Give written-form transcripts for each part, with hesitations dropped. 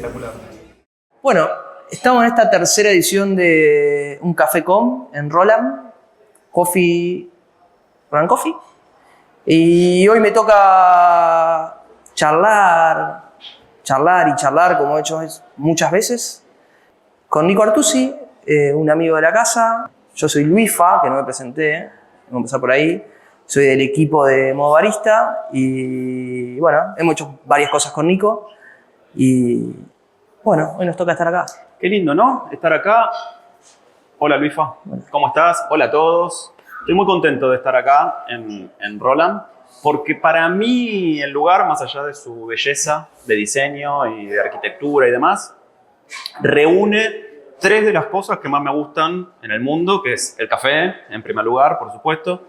espectacular. Bueno, estamos en esta tercera edición de Un Café Com en Roland Coffee. Roland Coffee. Y hoy me toca charlar como he hecho muchas veces, con Nico Artusi, un amigo de la casa. Yo soy Luisfa, que no me presenté, vamos a empezar por ahí. Soy del equipo de Modo Barista y bueno, hemos hecho varias cosas con Nico y bueno, hoy nos toca estar acá. Qué lindo, ¿no? Estar acá. Hola Luisfa, ¿cómo estás? Hola a todos. Estoy muy contento de estar acá en Roland, porque para mí el lugar, más allá de su belleza de diseño y de arquitectura y demás, reúne tres de las cosas que más me gustan en el mundo, que es el café, en primer lugar, por supuesto,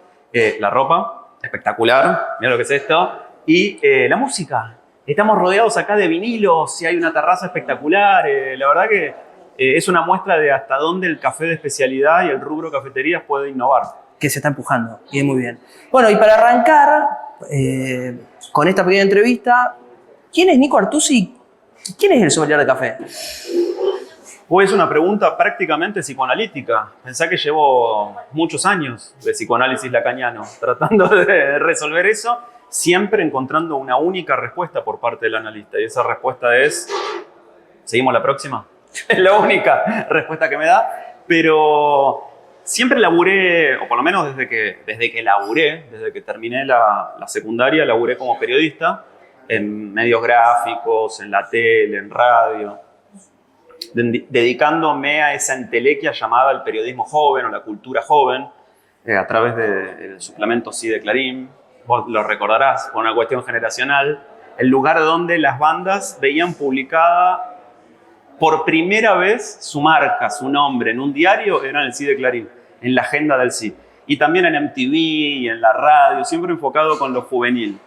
la ropa, espectacular, mira lo que es esto, y la música. Estamos rodeados acá de vinilos y hay una terraza espectacular. La verdad que es una muestra de hasta dónde el café de especialidad y el rubro cafeterías puede innovar. Que se está empujando, y muy bien. Bueno, y para arrancar con esta pequeña entrevista, ¿quién es Nico Artusi? ¿Quién es el sommelier de café? Pues es una pregunta prácticamente psicoanalítica. Pensá que llevo muchos años de psicoanálisis lacaniano tratando de resolver eso, siempre encontrando una única respuesta por parte del analista. Y esa respuesta es... ¿Seguimos la próxima? Es la única respuesta que me da. Pero siempre laburé, o por lo menos desde que terminé la secundaria, laburé como periodista en medios gráficos, en la tele, en radio, dedicándome a esa entelequia llamada el periodismo joven o la cultura joven, a través del suplemento Sí de Clarín. Vos lo recordarás, por una cuestión generacional, el lugar donde las bandas veían publicada por primera vez su marca, su nombre en un diario, era en el Sí de Clarín, en la agenda del Sí. Y también en MTV y en la radio, siempre enfocado con lo juvenil.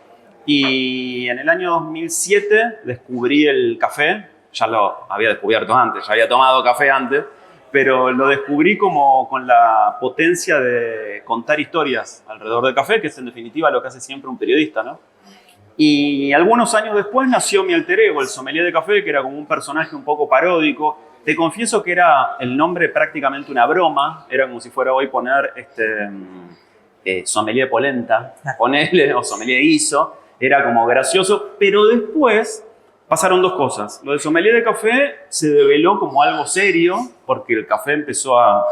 Y en el año 2007 descubrí el café. Ya lo había descubierto antes, ya había tomado café antes, pero lo descubrí como con la potencia de contar historias alrededor del café, que es en definitiva lo que hace siempre un periodista, ¿no? Y algunos años después nació mi alter ego, el sommelier de café, que era como un personaje un poco paródico. Te confieso que era el nombre prácticamente una broma, era como si fuera hoy poner sommelier polenta, ponerle, o sommelier ISO, era como gracioso, pero después pasaron dos cosas. Lo de sommelier de café se develó como algo serio, porque el café empezó a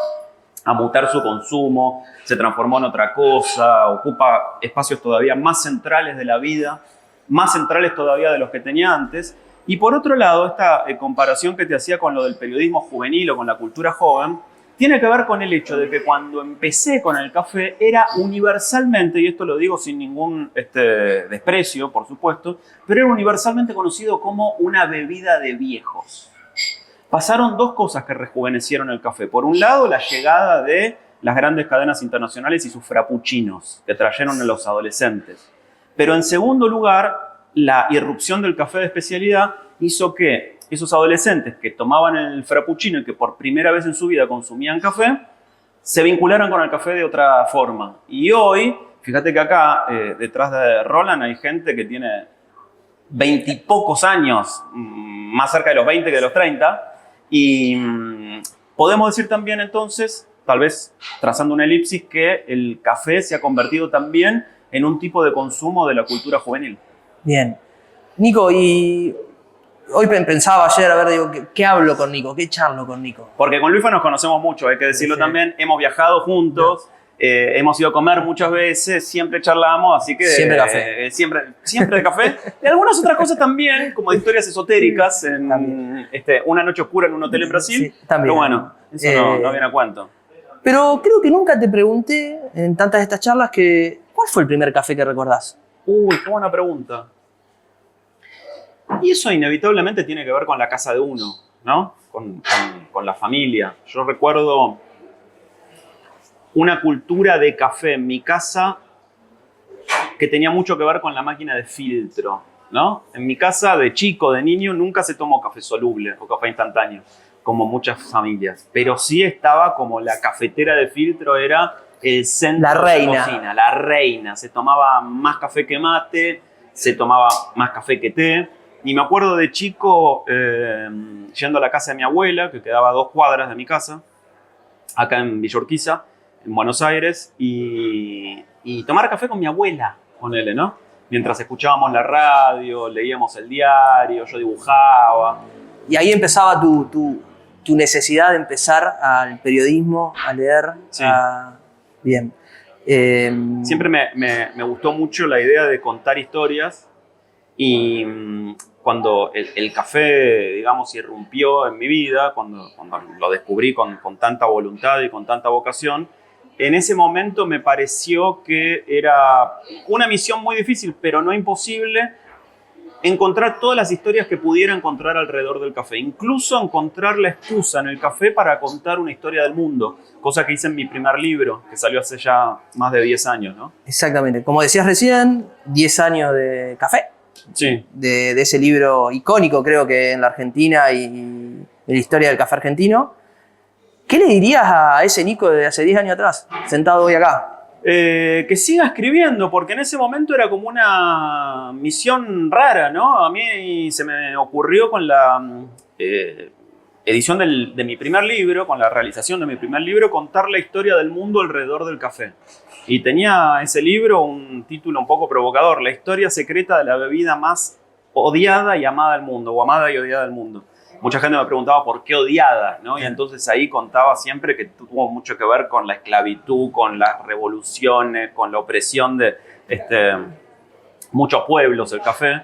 mutar su consumo, se transformó en otra cosa, ocupa espacios todavía más centrales de la vida, más centrales todavía de los que tenía antes. Y por otro lado, esta comparación que te hacía con lo del periodismo juvenil o con la cultura joven, tiene que ver con el hecho de que cuando empecé con el café era universalmente, y esto lo digo sin ningún desprecio, por supuesto, pero era universalmente conocido como una bebida de viejos. Pasaron dos cosas que rejuvenecieron el café. Por un lado, la llegada de las grandes cadenas internacionales y sus frappuccinos que trajeron a los adolescentes. Pero en segundo lugar, la irrupción del café de especialidad hizo que esos adolescentes que tomaban el frappuccino y que por primera vez en su vida consumían café, se vincularan con el café de otra forma. Y hoy, fíjate que acá, detrás de Roland, hay gente que tiene 20 y pocos años, más cerca de los 20 que de los 30, y podemos decir también entonces, tal vez trazando una elipsis, que el café se ha convertido también en un tipo de consumo de la cultura juvenil. Bien. Nico, y hoy pensaba ayer, a ver, digo, ¿qué hablo con Nico? ¿Qué charlo con Nico? Porque con Luisfa nos conocemos mucho, hay que decirlo Sí. también. Hemos viajado juntos, hemos ido a comer muchas veces, siempre charlamos, así que... Siempre café. Siempre de café. Y algunas otras cosas también, como historias esotéricas, en una noche oscura en un hotel en Brasil. Sí, también. Pero bueno, eso no viene a cuento. Pero creo que nunca te pregunté en tantas de estas charlas ¿cuál fue el primer café que recordás? Uy, qué buena pregunta. Y eso inevitablemente tiene que ver con la casa de uno, ¿no? Con la familia. Yo recuerdo una cultura de café en mi casa que tenía mucho que ver con la máquina de filtro, ¿no? En mi casa, de chico, de niño, nunca se tomó café soluble o café instantáneo, como muchas familias. Pero sí estaba como la cafetera de filtro, era el centro La reina. de la cocina, la reina. Se tomaba más café que mate, se tomaba más café que té. Y me acuerdo de chico yendo a la casa de mi abuela, que quedaba a 2 cuadras de mi casa, acá en Villa Urquiza, en Buenos Aires, y tomar café con mi abuela, ponele, ¿no? Mientras escuchábamos la radio, leíamos el diario, yo dibujaba. Y ahí empezaba tu necesidad de empezar al periodismo, a leer. Sí. Bien. Siempre me gustó mucho la idea de contar historias y cuando el café, digamos, irrumpió en mi vida, cuando lo descubrí con tanta voluntad y con tanta vocación, en ese momento me pareció que era una misión muy difícil, pero no imposible, encontrar todas las historias que pudiera encontrar alrededor del café. Incluso encontrar la excusa en el café para contar una historia del mundo, cosa que hice en mi primer libro, que salió hace ya más de 10 años, ¿no? Exactamente. Como decías recién, 10 años de café. Sí. De ese libro icónico, creo que en la Argentina y en la historia del café argentino. ¿Qué le dirías a ese Nico de hace 10 años atrás, sentado hoy acá? Que siga escribiendo, porque en ese momento era como una misión rara, ¿no? A mí se me ocurrió con la edición de mi primer libro, con la realización de mi primer libro, contar la historia del mundo alrededor del café. Y tenía ese libro un título un poco provocador, La historia secreta de la bebida más odiada y amada del mundo, o amada y odiada del mundo. Mucha gente me preguntaba por qué odiada, ¿no? Y entonces ahí contaba siempre que tuvo mucho que ver con la esclavitud, con las revoluciones, con la opresión de muchos pueblos, el café.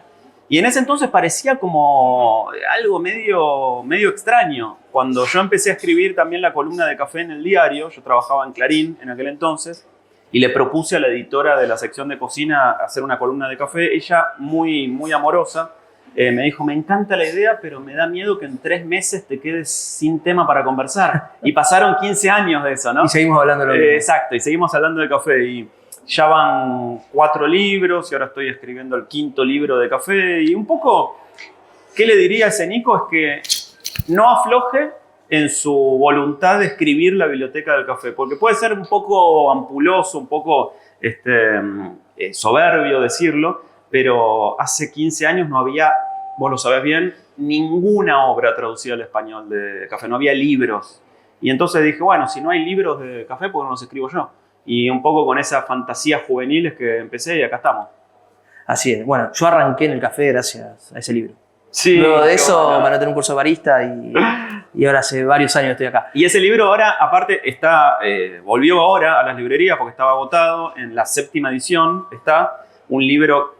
Y en ese entonces parecía como algo medio extraño. Cuando yo empecé a escribir también la columna de café en el diario, yo trabajaba en Clarín en aquel entonces, y le propuse a la editora de la sección de cocina hacer una columna de café. Ella, muy amorosa, me dijo, me encanta la idea, pero me da miedo que en 3 meses te quedes sin tema para conversar. Y pasaron 15 años de eso, ¿no? Y seguimos hablando de lo mismo. Exacto, y seguimos hablando de café. Y ya van 4 libros y ahora estoy escribiendo el 5.º libro de café. Y un poco, ¿qué le diría a ese Nico? Es que no afloje en su voluntad de escribir la biblioteca del café. Porque puede ser un poco ampuloso, un poco soberbio decirlo, pero hace 15 años no había, vos lo sabés bien, ninguna obra traducida al español de café, no había libros. Y entonces dije, bueno, si no hay libros de café, ¿por qué no los escribo yo? Y un poco con esas fantasías juveniles que empecé y acá estamos. Así es. Bueno, yo arranqué en el café gracias a ese libro. Sí, luego de eso, bueno, me anoté en un curso de barista y ahora hace varios años estoy acá. Y ese libro ahora, aparte, volvió ahora a las librerías porque estaba agotado. En la 7ª edición está un libro.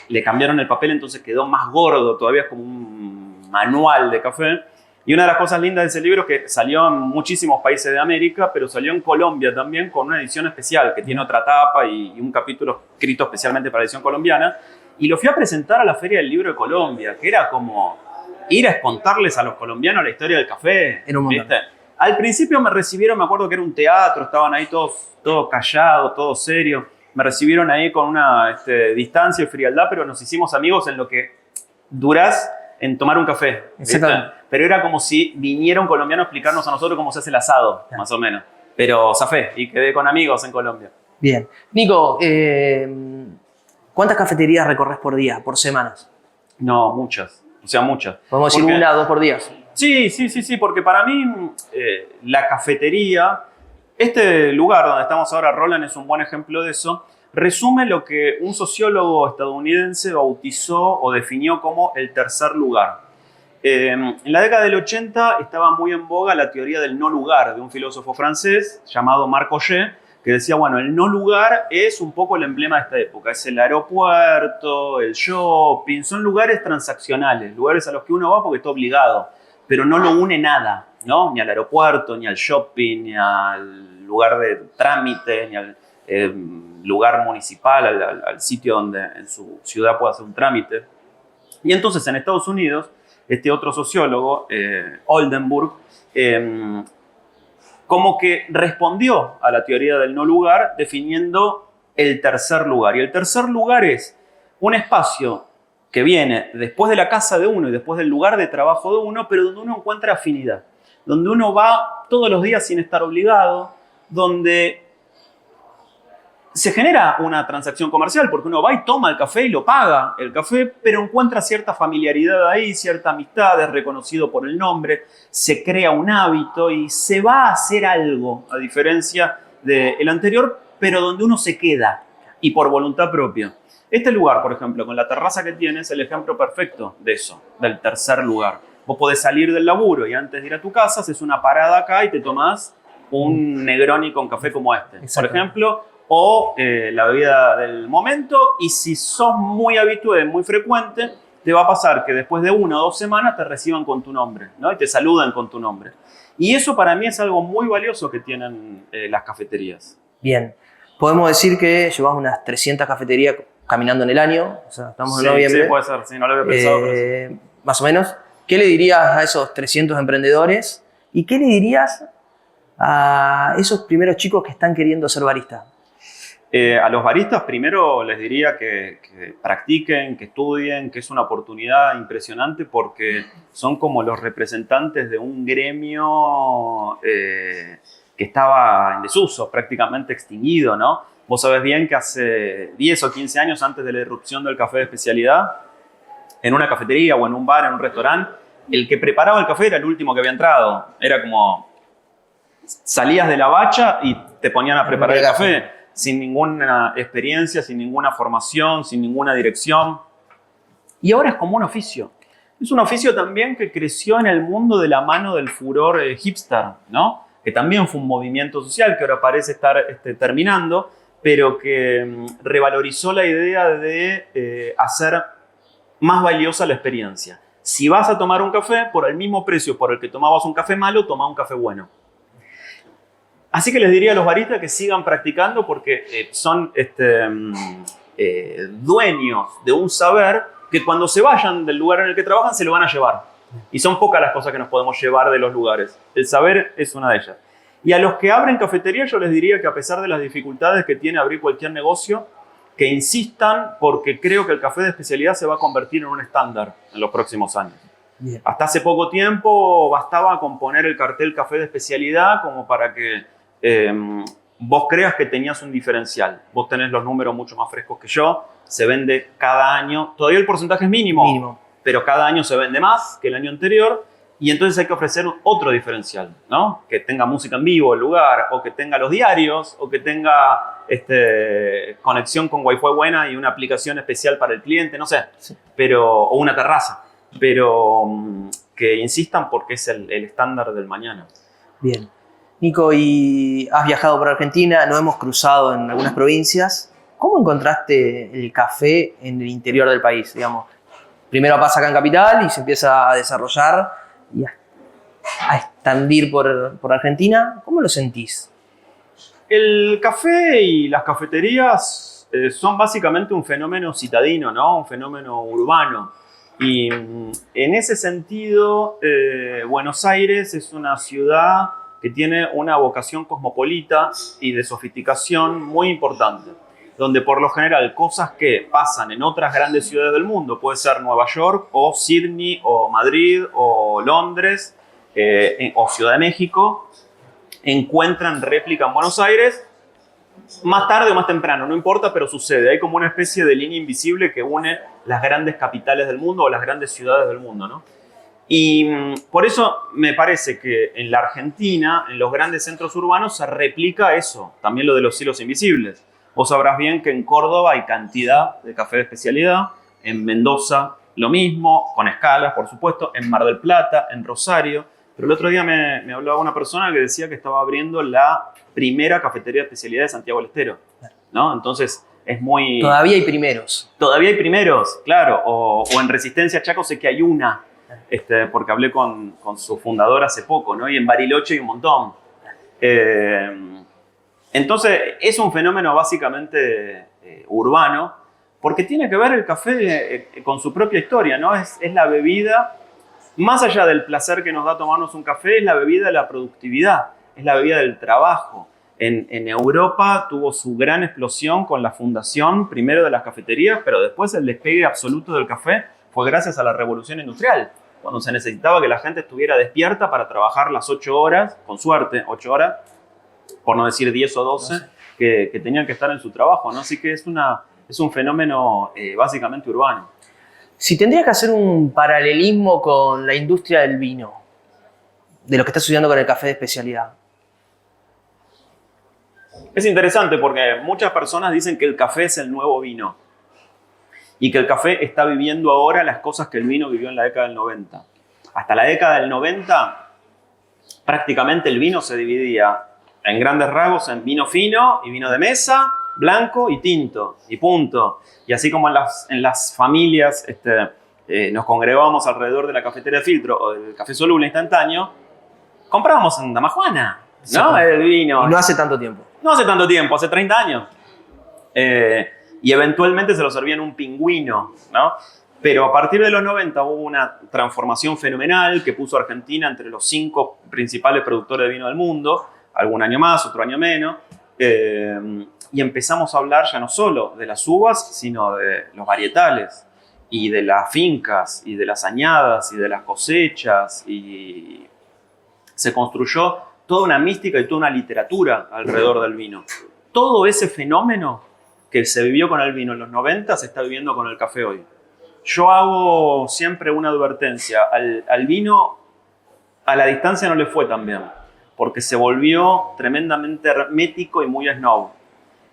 Le cambiaron el papel, entonces quedó más gordo, todavía es como un manual de café. Y una de las cosas lindas de ese libro es que salió en muchísimos países de América, pero salió en Colombia también con una edición especial que tiene otra tapa y un capítulo escrito especialmente para la edición colombiana. Y lo fui a presentar a la Feria del Libro de Colombia, que era como ir a contarles a los colombianos la historia del café. Era un montón. ¿Viste? Al principio me recibieron, me acuerdo que era un teatro, estaban ahí todos callados, todos serios. Me recibieron ahí con una distancia y frialdad, pero nos hicimos amigos en lo que durás en tomar un café. Exactamente. Pero era como si viniera un colombiano a explicarnos a nosotros cómo se hace el asado, más o menos. Pero zafé y quedé con amigos en Colombia. Bien. Nico, ¿cuántas cafeterías recorres por día, por semanas? No, muchas. O sea, muchas. Podemos decir 1 o 2 por día. Sí, porque para mí la cafetería, este lugar donde estamos ahora, Roland, es un buen ejemplo de eso, resume lo que un sociólogo estadounidense bautizó o definió como el tercer lugar. En la década del 80 estaba muy en boga la teoría del no lugar de un filósofo francés llamado Marc Augé, que decía, bueno, el no lugar es un poco el emblema de esta época, es el aeropuerto, el shopping, son lugares transaccionales, lugares a los que uno va porque está obligado, pero no lo une nada, ¿no? Ni al aeropuerto, ni al shopping, ni al lugar de trámite, ni al lugar municipal, al sitio donde en su ciudad pueda hacer un trámite. Y entonces en Estados Unidos, este otro sociólogo, Oldenburg, como que respondió a la teoría del no lugar definiendo el tercer lugar. Y el tercer lugar es un espacio que viene después de la casa de uno y después del lugar de trabajo de uno, pero donde uno encuentra afinidad, donde uno va todos los días sin estar obligado, donde se genera una transacción comercial porque uno va y toma el café y lo paga el café, pero encuentra cierta familiaridad ahí, cierta amistad, es reconocido por el nombre, se crea un hábito y se va a hacer algo, a diferencia del anterior, pero donde uno se queda y por voluntad propia. Este lugar, por ejemplo, con la terraza que tiene, es el ejemplo perfecto de eso, del tercer lugar. Vos podés salir del laburo y antes de ir a tu casa haces una parada acá y te tomás un Negroni con café como este, por ejemplo, o la bebida del momento, y si sos muy habitué, muy frecuente, te va a pasar que después de 1 o 2 semanas te reciban con tu nombre, ¿no? Y te saludan con tu nombre. Y eso para mí es algo muy valioso que tienen las cafeterías. Bien. Podemos decir que llevas unas 300 cafeterías caminando en el año, o sea, estamos en noviembre. Sí, puede ser, sí, no lo había pensado. Pero sí. Más o menos. ¿Qué le dirías a esos 300 emprendedores? ¿Y qué le dirías a esos primeros chicos que están queriendo ser baristas? A los baristas primero les diría que practiquen, que estudien, que es una oportunidad impresionante porque son como los representantes de un gremio que estaba en desuso, prácticamente extinguido, ¿no? Vos sabés bien que hace 10 o 15 años antes de la irrupción del café de especialidad, en una cafetería o en un bar, en un restaurante, el que preparaba el café era el último que había entrado. Era como salías de la bacha y te ponían a preparar el café sin ninguna experiencia, sin ninguna formación, sin ninguna dirección. Y ahora es como un oficio. Es un oficio también que creció en el mundo de la mano del furor hipster, ¿no? Que también fue un movimiento social que ahora parece estar terminando, pero que revalorizó la idea de hacer más valiosa la experiencia. Si vas a tomar un café, por el mismo precio por el que tomabas un café malo, toma un café bueno. Así que les diría a los baristas que sigan practicando porque son dueños de un saber que cuando se vayan del lugar en el que trabajan se lo van a llevar. Y son pocas las cosas que nos podemos llevar de los lugares. El saber es una de ellas. Y a los que abren cafeterías yo les diría que a pesar de las dificultades que tiene abrir cualquier negocio, que insistan porque creo que el café de especialidad se va a convertir en un estándar en los próximos años. Bien. Hasta hace poco tiempo bastaba con poner el cartel café de especialidad como para que vos creas que tenías un diferencial. Vos tenés los números mucho más frescos que yo, se vende cada año, todavía el porcentaje es mínimo, pero cada año se vende más que el año anterior y entonces hay que ofrecer otro diferencial, ¿no? Que tenga música en vivo el lugar, o que tenga los diarios, o que tenga conexión con Wi-Fi buena y una aplicación especial para el cliente, no sé, sí. O una terraza, pero que insistan porque es el estándar del mañana. Bien. Nico, y has viajado por Argentina, nos hemos cruzado en algunas provincias. ¿Cómo encontraste el café en el interior del país? Digamos, primero pasa acá en Capital y se empieza a desarrollar y a expandir por Argentina. ¿Cómo lo sentís? El café y las cafeterías son básicamente un fenómeno citadino, ¿no? Un fenómeno urbano. Y en ese sentido, Buenos Aires es una ciudad que tiene una vocación cosmopolita y de sofisticación muy importante, donde por lo general cosas que pasan en otras grandes ciudades del mundo, puede ser Nueva York o Sydney o Madrid o Londres o Ciudad de México, encuentran réplica en Buenos Aires más tarde o más temprano, no importa, pero sucede. Hay como una especie de línea invisible que une las grandes capitales del mundo o las grandes ciudades del mundo, ¿no? Y por eso me parece que en la Argentina, en los grandes centros urbanos, se replica eso, también lo de los cielos invisibles. Vos sabrás bien que en Córdoba hay cantidad de café de especialidad, en Mendoza lo mismo, con escalas, por supuesto, en Mar del Plata, en Rosario. Pero el otro día me hablaba una persona que decía que estaba abriendo la primera cafetería de especialidad de Santiago del Estero, ¿no? Entonces es muy... Todavía hay primeros. Todavía hay primeros, claro. O en Resistencia Chaco sé que hay una. Porque hablé con su fundador hace poco, ¿no? Y en Bariloche hay un montón. Entonces, es un fenómeno básicamente urbano, porque tiene que ver el café con su propia historia, ¿no? Es la bebida, más allá del placer que nos da tomarnos un café, es la bebida de la productividad, es la bebida del trabajo. En Europa tuvo su gran explosión con la fundación, primero de las cafeterías, pero después el despegue absoluto del café fue gracias a la revolución industrial, cuando se necesitaba que la gente estuviera despierta para trabajar las 8 horas, con suerte 8 horas, por no decir 10 o 12, que tenían que estar en su trabajo, ¿no? Así que es un fenómeno básicamente urbano. Si tendrías que hacer un paralelismo con la industria del vino, de lo que estás estudiando con el café de especialidad. Es interesante porque muchas personas dicen que el café es el nuevo vino y que el café está viviendo ahora las cosas que el vino vivió en la década del 90. Hasta la década del 90, prácticamente el vino se dividía en grandes rasgos en vino fino y vino de mesa, blanco y tinto, y punto. Y así como en las familias nos congregábamos alrededor de la cafetera de filtro o del café soluble instantáneo, comprábamos en Damajuana, ¿no? El vino. Y no hace tanto tiempo. No hace tanto tiempo, hace 30 años. Y eventualmente se lo servía en un pingüino, ¿no? Pero a partir de los 90 hubo una transformación fenomenal que puso a Argentina entre los 5 principales productores de vino del mundo, algún año más, otro año menos, y empezamos a hablar ya no solo de las uvas, sino de los varietales, y de las fincas, y de las añadas, y de las cosechas, y se construyó toda una mística y toda una literatura alrededor del vino. Todo ese fenómeno que se vivió con el vino en los 90 se está viviendo con el café hoy. Yo hago siempre una advertencia. Al vino, a la distancia no le fue tan bien, porque se volvió tremendamente hermético y muy snob.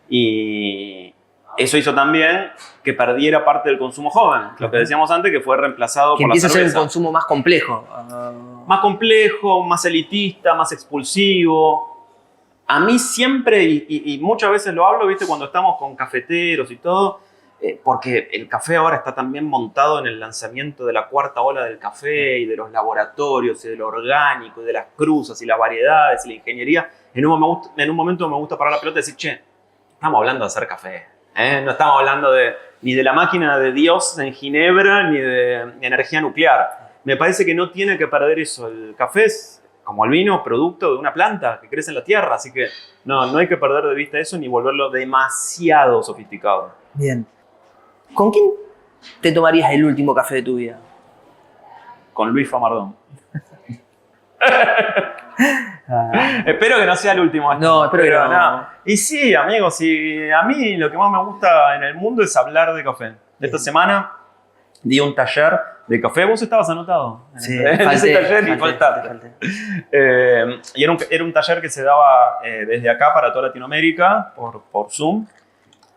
Y eso hizo también que perdiera parte del consumo joven. Lo que decíamos antes, que fue reemplazado por la cerveza. Que empieza a ser un consumo más complejo. Más complejo, más elitista, más expulsivo. A mí siempre, y muchas veces lo hablo, ¿viste? Cuando estamos con cafeteros y todo, porque el café ahora está también montado en el lanzamiento de la 4ª ola del café y de los laboratorios y de lo orgánico y de las cruzas y las variedades y la ingeniería. En un momento me gusta parar la pelota y decir, che, estamos hablando de hacer café. No estamos hablando ni de la máquina de Dios en Ginebra ni de energía nuclear. Me parece que no tiene que perder eso. El café es, como el vino, producto de una planta que crece en la tierra. Así que no hay que perder de vista eso ni volverlo demasiado sofisticado. Bien. ¿Con quién te tomarías el último café de tu vida? Con Luis Famardón. Espero que no sea el último. No, espero que no. Y sí, amigos, a mí lo que más me gusta en el mundo es hablar de café. Esta semana di un taller de café. ¿Vos estabas anotado? Sí, en ese taller y faltaste. Y era un taller que se daba desde acá para toda Latinoamérica por Zoom.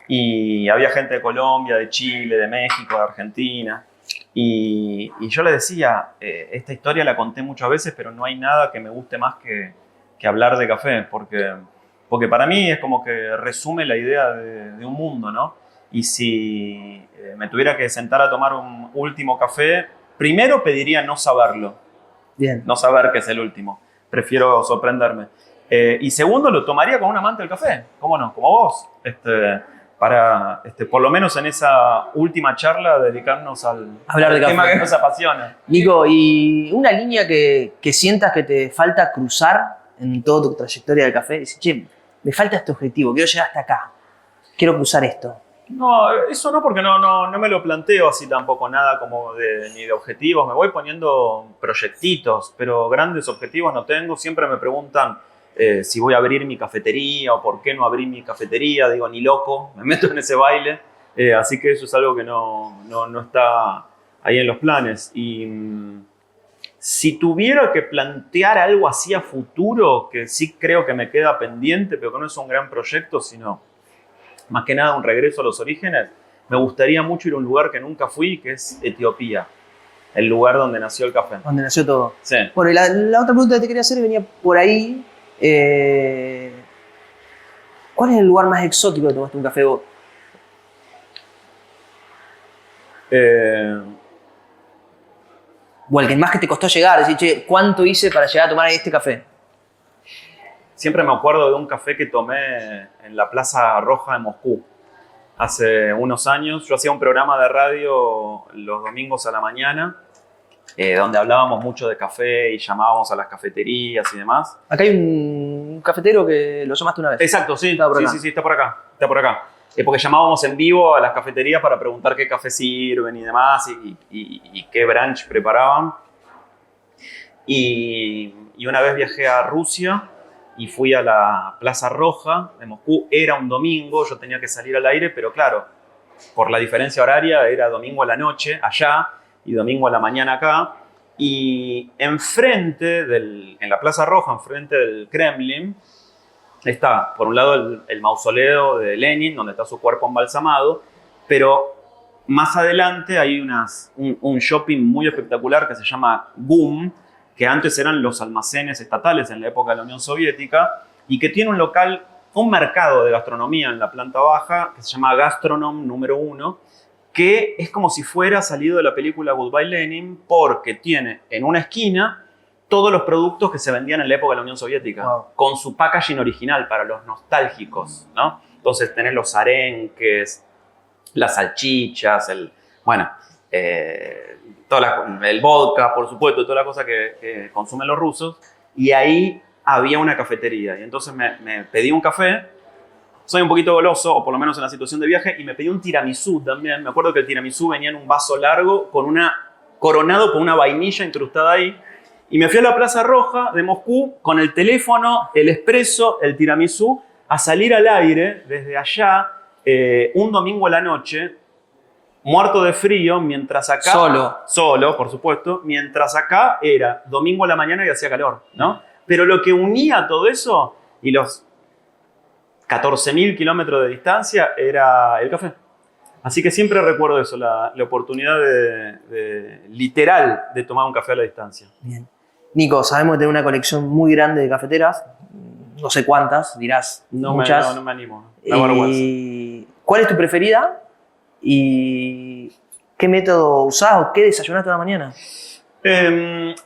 Y había gente de Colombia, de Chile, de México, de Argentina. Y yo le decía, esta historia la conté muchas veces, pero no hay nada que me guste más que hablar de café, porque para mí es como que resume la idea de un mundo, ¿no? Y si me tuviera que sentar a tomar un último café, primero pediría no saberlo. Bien. No saber que es el último. Prefiero sorprenderme. Y segundo, lo tomaría con un amante del café. ¿Cómo no? Como vos. Para, por lo menos en esa última charla, dedicarnos al hablar de tema café que nos apasiona. Nico, ¿y una línea que sientas que te falta cruzar en toda tu trayectoria del café? Dices, che, me falta este objetivo, quiero llegar hasta acá, quiero cruzar esto. No, eso no, porque no me lo planteo así tampoco, nada como ni de objetivos. Me voy poniendo proyectitos, pero grandes objetivos no tengo. Siempre me preguntan si voy a abrir mi cafetería o por qué no abrir mi cafetería. Digo, ni loco, me meto en ese baile. Así que eso es algo que no está ahí en los planes. Y si tuviera que plantear algo así a futuro, que sí creo que me queda pendiente, pero que no es un gran proyecto, sino más que nada un regreso a los orígenes, me gustaría mucho ir a un lugar que nunca fui, que es Etiopía, el lugar donde nació el café. Donde nació todo. Sí. Bueno, y la otra pregunta que te quería hacer venía por ahí. ¿Cuál es el lugar más exótico que tomaste un café vos? O el que más que te costó llegar, decir, che, ¿cuánto hice para llegar a tomar este café? Siempre me acuerdo de un café que tomé en la Plaza Roja de Moscú. Hace unos años yo hacía un programa de radio los domingos a la mañana, donde hablábamos mucho de café y llamábamos a las cafeterías y demás. Acá hay un cafetero que lo llamaste una vez. Exacto, sí. Está por acá. Sí, está por acá. Está por acá. Porque llamábamos en vivo a las cafeterías para preguntar qué café sirven y demás y qué brunch preparaban. Y una vez viajé a Rusia y fui a la Plaza Roja de Moscú. Era un domingo, yo tenía que salir al aire, pero claro, por la diferencia horaria era domingo a la noche allá y domingo a la mañana acá. Y enfrente, en la Plaza Roja, enfrente del Kremlin, está, por un lado, el mausoleo de Lenin, donde está su cuerpo embalsamado, pero más adelante hay un shopping muy espectacular que se llama GUM, que antes eran los almacenes estatales en la época de la Unión Soviética, y que tiene un local, un mercado de gastronomía en la planta baja, que se llama Gastronom número 1, que es como si fuera salido de la película Goodbye Lenin, porque tiene en una esquina todos los productos que se vendían en la época de la Unión Soviética, Wow. con su packaging original para los nostálgicos, ¿no? Entonces tenés los arenques, las salchichas, el vodka, por supuesto, toda la cosa que consumen los rusos. Y ahí había una cafetería. Y entonces me pedí un café. Soy un poquito goloso, o por lo menos en la situación de viaje, y me pedí un tiramisú también. Me acuerdo que el tiramisú venía en un vaso largo, coronado con una vainilla incrustada ahí. Y me fui a la Plaza Roja de Moscú con el teléfono, el espresso, el tiramisú, a salir al aire desde allá un domingo a la noche, muerto de frío, mientras acá... Solo, por supuesto. Mientras acá era domingo a la mañana y hacía calor, ¿no? Pero lo que unía todo eso y los 14.000 kilómetros de distancia era el café. Así que siempre recuerdo eso, la oportunidad literal de tomar un café a la distancia. Bien. Nico, sabemos que tenés una colección muy grande de cafeteras. No sé cuántas, dirás muchas. No me animo. La vergüenza. ¿Cuál es tu preferida? ¿Y qué método usás o qué desayunás toda la mañana?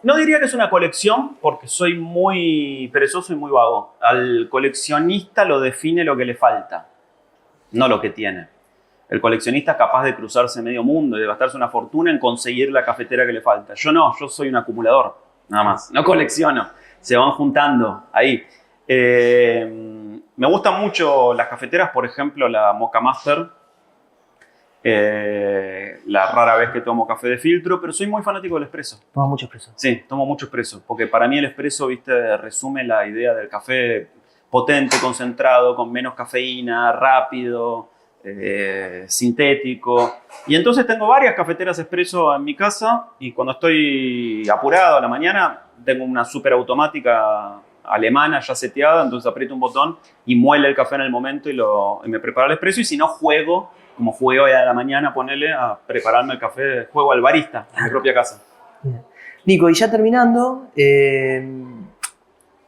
No diría que es una colección, porque soy muy perezoso y muy vago. Al coleccionista lo define lo que le falta, no lo que tiene. El coleccionista es capaz de cruzarse medio mundo y de gastarse una fortuna en conseguir la cafetera que le falta. Yo no, yo soy un acumulador, nada más. No colecciono, se van juntando ahí. Me gustan mucho las cafeteras, por ejemplo, la Moka Master. La rara vez que tomo café de filtro, pero soy muy fanático del espresso. Tomas mucho espresso. Sí, tomo mucho espresso, porque para mí el espresso, viste, resume la idea del café potente, concentrado, con menos cafeína, rápido, sintético. Y entonces tengo varias cafeteras espresso en mi casa, y cuando estoy apurado a la mañana, tengo una súper automática alemana ya seteada, entonces aprieto un botón y muele el café en el momento y me prepara el espresso. Y si no, juego, como juego a la mañana, ponele a prepararme el café, juego al barista en mi propia casa. Bien. Nico, y ya terminando,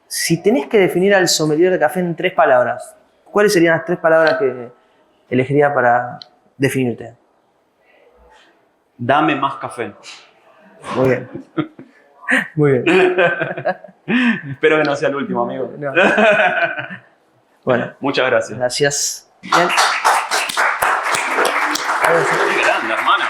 si tenés que definir al sommelier de café en 3 palabras, ¿cuáles serían las 3 palabras que elegiría para definirte? Dame más café. Muy bien. Muy bien. Espero que no sea el último, amigo. No. Bueno, muchas gracias. Gracias. Bien. Qué grande, hermano.